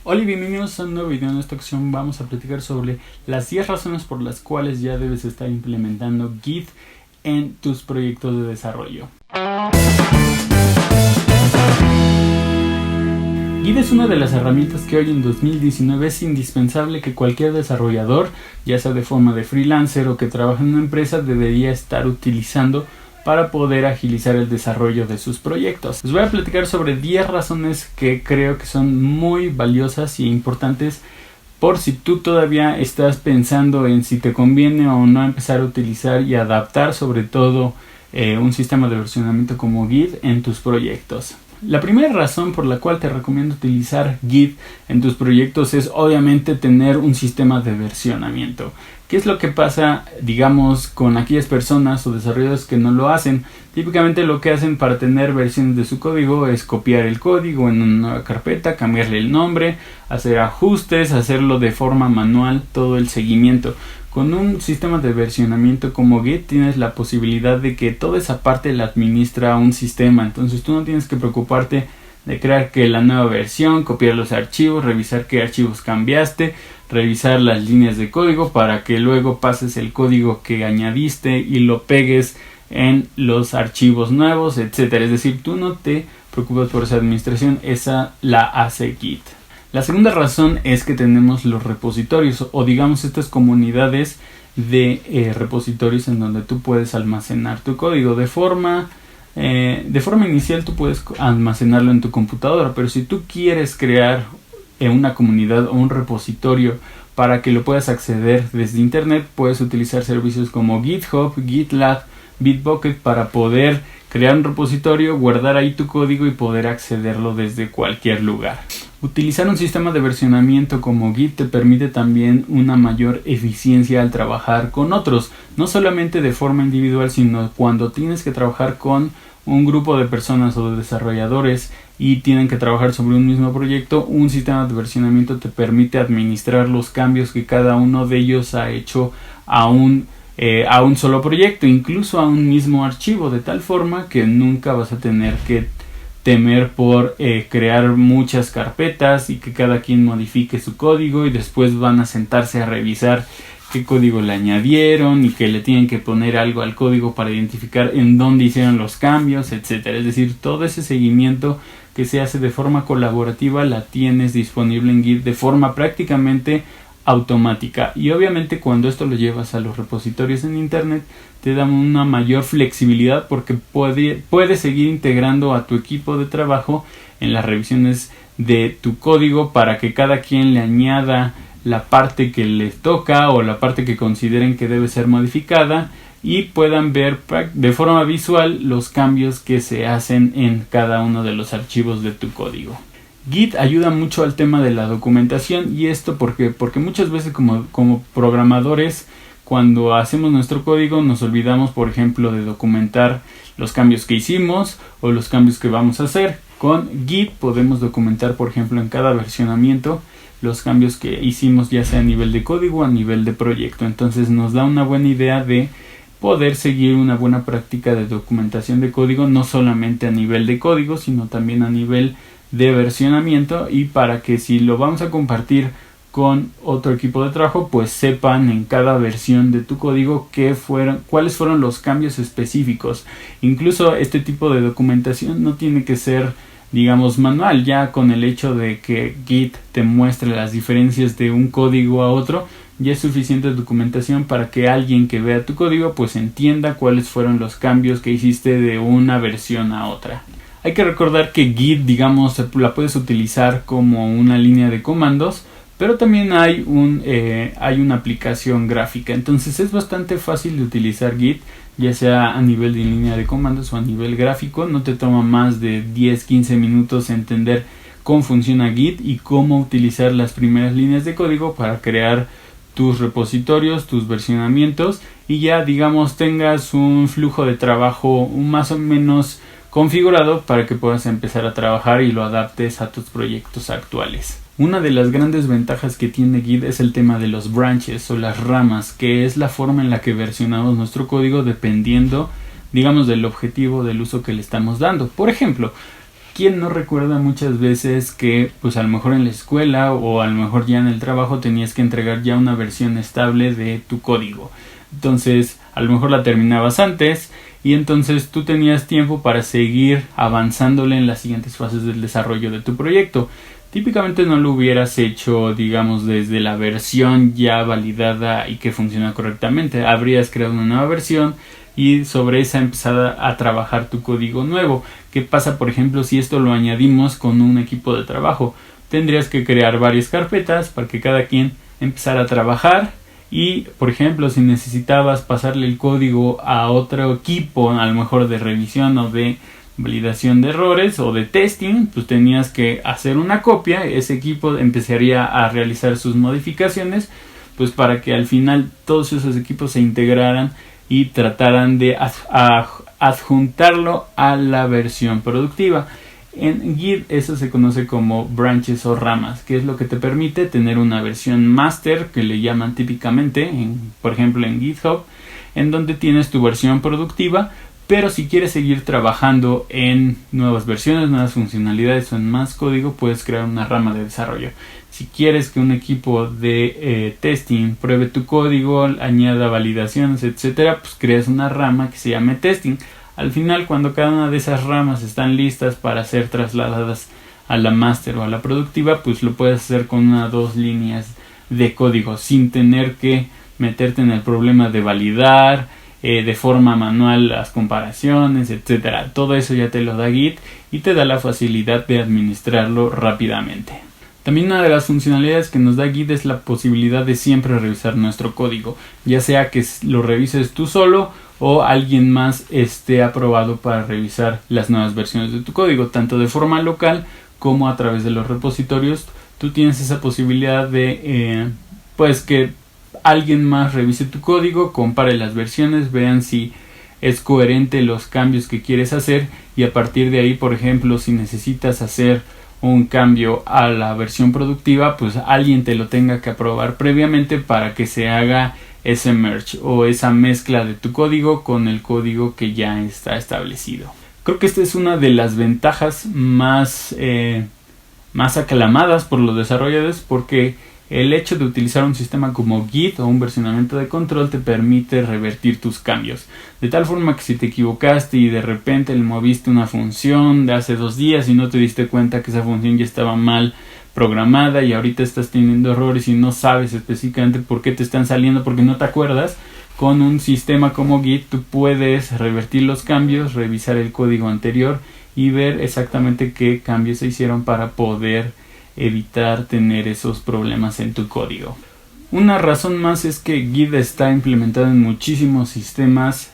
Hola y bienvenidos a un nuevo video. En esta ocasión vamos a platicar sobre las 10 razones por las cuales ya debes estar implementando Git en tus proyectos de desarrollo. Git es una de las herramientas que hoy en 2019 es indispensable que cualquier desarrollador, ya sea de forma de freelancer o que trabaja en una empresa, debería estar utilizando para poder agilizar el desarrollo de sus proyectos. Les voy a platicar sobre 10 razones que creo que son muy valiosas y importantes por si tú todavía estás pensando en si te conviene o no empezar a utilizar y adaptar sobre todo un sistema de versionamiento como Git en tus proyectos. La primera razón por la cual te recomiendo utilizar Git en tus proyectos es obviamente tener un sistema de versionamiento. ¿Qué es lo que pasa, digamos, con aquellas personas o desarrolladores que no lo hacen? Típicamente lo que hacen para tener versiones de su código es copiar el código en una nueva carpeta, cambiarle el nombre, hacer ajustes, hacerlo de forma manual, todo el seguimiento. Con un sistema de versionamiento como Git tienes la posibilidad de que toda esa parte la administra un sistema. Entonces tú no tienes que preocuparte de crear que la nueva versión, copiar los archivos, revisar qué archivos cambiaste, revisar las líneas de código para que luego pases el código que añadiste y lo pegues en los archivos nuevos, etcétera. Es decir, tú no te preocupas por esa administración, esa la hace Git. La segunda razón es que tenemos los repositorios o digamos estas comunidades de repositorios en donde tú puedes almacenar tu código de forma inicial. Tú puedes almacenarlo en tu computadora, pero si tú quieres crear una comunidad o un repositorio para que lo puedas acceder desde internet, puedes utilizar servicios como GitHub, GitLab, Bitbucket para poder crear un repositorio, guardar ahí tu código y poder accederlo desde cualquier lugar. Utilizar un sistema de versionamiento como Git te permite también una mayor eficiencia al trabajar con otros, no solamente de forma individual, sino cuando tienes que trabajar con un grupo de personas o de desarrolladores y tienen que trabajar sobre un mismo proyecto. Un sistema de versionamiento te permite administrar los cambios que cada uno de ellos ha hecho a un solo proyecto, incluso a un mismo archivo, de tal forma que nunca vas a tener que temer por crear muchas carpetas y que cada quien modifique su código y después van a sentarse a revisar qué código le añadieron y que le tienen que poner algo al código para identificar en dónde hicieron los cambios, etcétera. Es decir, todo ese seguimiento que se hace de forma colaborativa la tienes disponible en Git de forma prácticamente automática. Y obviamente cuando esto lo llevas a los repositorios en internet te dan una mayor flexibilidad porque puedes seguir integrando a tu equipo de trabajo en las revisiones de tu código para que cada quien le añada la parte que les toca o la parte que consideren que debe ser modificada y puedan ver de forma visual los cambios que se hacen en cada uno de los archivos de tu código. Git ayuda mucho al tema de la documentación. Y esto porque muchas veces como programadores, cuando hacemos nuestro código nos olvidamos, por ejemplo, de documentar los cambios que hicimos o los cambios que vamos a hacer. Con Git podemos documentar, por ejemplo, en cada versionamiento los cambios que hicimos, ya sea a nivel de código o a nivel de proyecto. Entonces nos da una buena idea de poder seguir una buena práctica de documentación de código, no solamente a nivel de código, sino también a nivel de versionamiento, y para que si lo vamos a compartir con otro equipo de trabajo, pues sepan en cada versión de tu código cuáles fueron los cambios específicos. Incluso este tipo de documentación no tiene que ser, digamos, manual. Ya con el hecho de que Git te muestre las diferencias de un código a otro, ya es suficiente documentación para que alguien que vea tu código pues entienda cuáles fueron los cambios que hiciste de una versión a otra. Hay que recordar que Git, digamos, la puedes utilizar como una línea de comandos, pero también hay una aplicación gráfica. Entonces es bastante fácil de utilizar Git, ya sea a nivel de línea de comandos o a nivel gráfico. No te toma más de 10-15 minutos entender cómo funciona Git y cómo utilizar las primeras líneas de código para crear tus repositorios, tus versionamientos, y ya, digamos, tengas un flujo de trabajo más o menos configurado para que puedas empezar a trabajar y lo adaptes a tus proyectos actuales. Una de las grandes ventajas que tiene Git es el tema de los branches o las ramas, que es la forma en la que versionamos nuestro código dependiendo, digamos, del objetivo del uso que le estamos dando. Por ejemplo, ¿quién no recuerda muchas veces que pues a lo mejor en la escuela o a lo mejor ya en el trabajo tenías que entregar ya una versión estable de tu código? Entonces a lo mejor la terminabas antes y entonces tú tenías tiempo para seguir avanzándole en las siguientes fases del desarrollo de tu proyecto. Típicamente no lo hubieras hecho, digamos, desde la versión ya validada y que funciona correctamente. Habrías creado una nueva versión y sobre esa empezar a trabajar tu código nuevo. ¿Qué pasa, por ejemplo, si esto lo añadimos con un equipo de trabajo? Tendrías que crear varias carpetas para que cada quien empezara a trabajar y, por ejemplo, si necesitabas pasarle el código a otro equipo, a lo mejor de revisión o de validación de errores o de testing, pues tenías que hacer una copia. Ese equipo empezaría a realizar sus modificaciones, pues para que al final todos esos equipos se integraran y trataran de adjuntarlo a la versión productiva. En Git eso se conoce como branches o ramas, que es lo que te permite tener una versión master, que le llaman típicamente, por ejemplo en GitHub, en donde tienes tu versión productiva. Pero si quieres seguir trabajando en nuevas versiones, nuevas funcionalidades o en más código, puedes crear una rama de desarrollo. Si quieres que un equipo de testing pruebe tu código, añada validaciones, etcétera, pues creas una rama que se llame testing. Al final, cuando cada una de esas ramas están listas para ser trasladadas a la master o a la productiva, pues lo puedes hacer con una o dos líneas de código sin tener que meterte en el problema de validar de forma manual las comparaciones, etcétera. Todo eso ya te lo da Git y te da la facilidad de administrarlo rápidamente. También una de las funcionalidades que nos da Git es la posibilidad de siempre revisar nuestro código, ya sea que lo revises tú solo o alguien más esté aprobado para revisar las nuevas versiones de tu código, tanto de forma local como a través de los repositorios. Tú tienes esa posibilidad de pues que alguien más revise tu código, compare las versiones, vean si es coherente los cambios que quieres hacer y a partir de ahí, por ejemplo, si necesitas hacer un cambio a la versión productiva, pues alguien te lo tenga que aprobar previamente para que se haga ese merge o esa mezcla de tu código con el código que ya está establecido. Creo que esta es una de las ventajas más aclamadas por los desarrolladores, porque el hecho de utilizar un sistema como Git o un versionamiento de control te permite revertir tus cambios. De tal forma que si te equivocaste y de repente le moviste una función de hace 2 días y no te diste cuenta que esa función ya estaba mal programada y ahorita estás teniendo errores y no sabes específicamente por qué te están saliendo porque no te acuerdas, con un sistema como Git tú puedes revertir los cambios, revisar el código anterior y ver exactamente qué cambios se hicieron para poder evitar tener esos problemas en tu código. Una razón más es que Git está implementado en muchísimos sistemas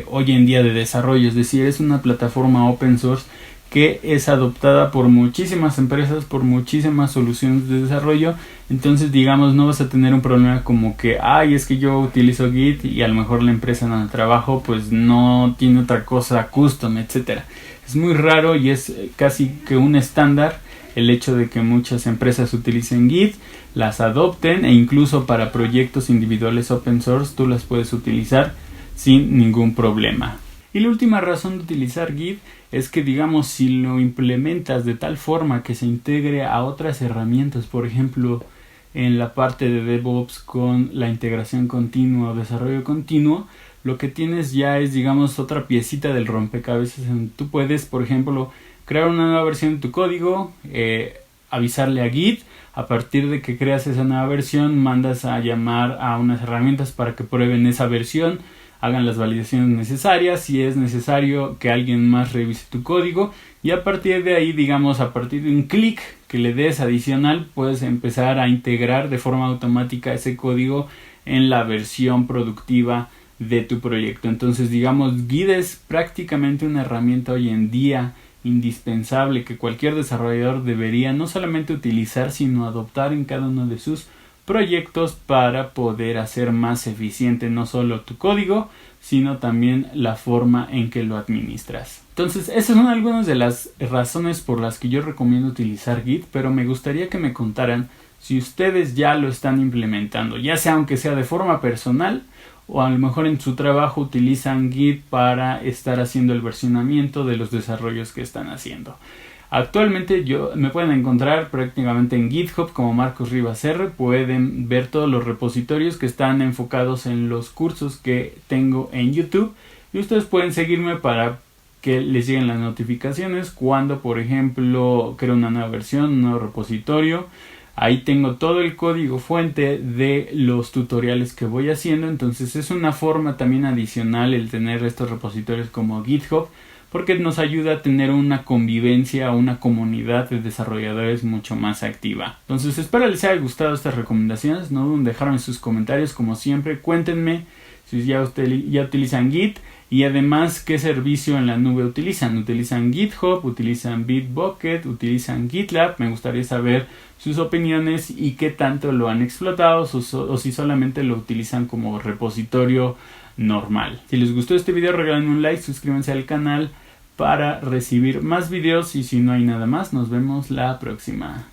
hoy en día de desarrollo, es decir, es una plataforma open source que es adoptada por muchísimas empresas, por muchísimas soluciones de desarrollo. Entonces, digamos, no vas a tener un problema como que, es que yo utilizo Git y a lo mejor la empresa en el trabajo pues no tiene otra cosa custom, etcétera. Es muy raro y es casi que un estándar el hecho de que muchas empresas utilicen Git, las adopten e incluso para proyectos individuales open source tú las puedes utilizar sin ningún problema. Y la última razón de utilizar Git es que, digamos, si lo implementas de tal forma que se integre a otras herramientas, por ejemplo, en la parte de DevOps con la integración continua o desarrollo continuo, lo que tienes ya es, digamos, otra piecita del rompecabezas. Tú puedes, por ejemplo, crear una nueva versión de tu código, avisarle a Git. A partir de que creas esa nueva versión, mandas a llamar a unas herramientas para que prueben esa versión, hagan las validaciones necesarias, si es necesario que alguien más revise tu código y a partir de ahí, digamos, a partir de un clic que le des adicional, puedes empezar a integrar de forma automática ese código en la versión productiva de tu proyecto. Entonces, digamos, Git es prácticamente una herramienta hoy en día indispensable que cualquier desarrollador debería no solamente utilizar, sino adoptar en cada uno de sus proyectos para poder hacer más eficiente no solo tu código, sino también la forma en que lo administras. Entonces, esas son algunas de las razones por las que yo recomiendo utilizar Git, pero me gustaría que me contaran si ustedes ya lo están implementando, ya sea aunque sea de forma personal o a lo mejor en su trabajo utilizan Git para estar haciendo el versionamiento de los desarrollos que están haciendo. Actualmente me pueden encontrar prácticamente en GitHub como Marcos Rivas R. Pueden ver todos los repositorios que están enfocados en los cursos que tengo en YouTube. Y ustedes pueden seguirme para que les lleguen las notificaciones cuando, por ejemplo, creo una nueva versión, un nuevo repositorio. Ahí tengo todo el código fuente de los tutoriales que voy haciendo. Entonces es una forma también adicional el tener estos repositorios como GitHub, porque nos ayuda a tener una convivencia, una comunidad de desarrolladores mucho más activa. Entonces espero les haya gustado estas recomendaciones. No duden en dejarme sus comentarios, como siempre. Cuéntenme si ya utilizan Git y además qué servicio en la nube utilizan. ¿Utilizan GitHub? ¿Utilizan Bitbucket? ¿Utilizan GitLab? Me gustaría saber sus opiniones y qué tanto lo han explotado o si solamente lo utilizan como repositorio normal. Si les gustó este video, regalen un like, suscríbanse al canal para recibir más videos y si no hay nada más, nos vemos la próxima.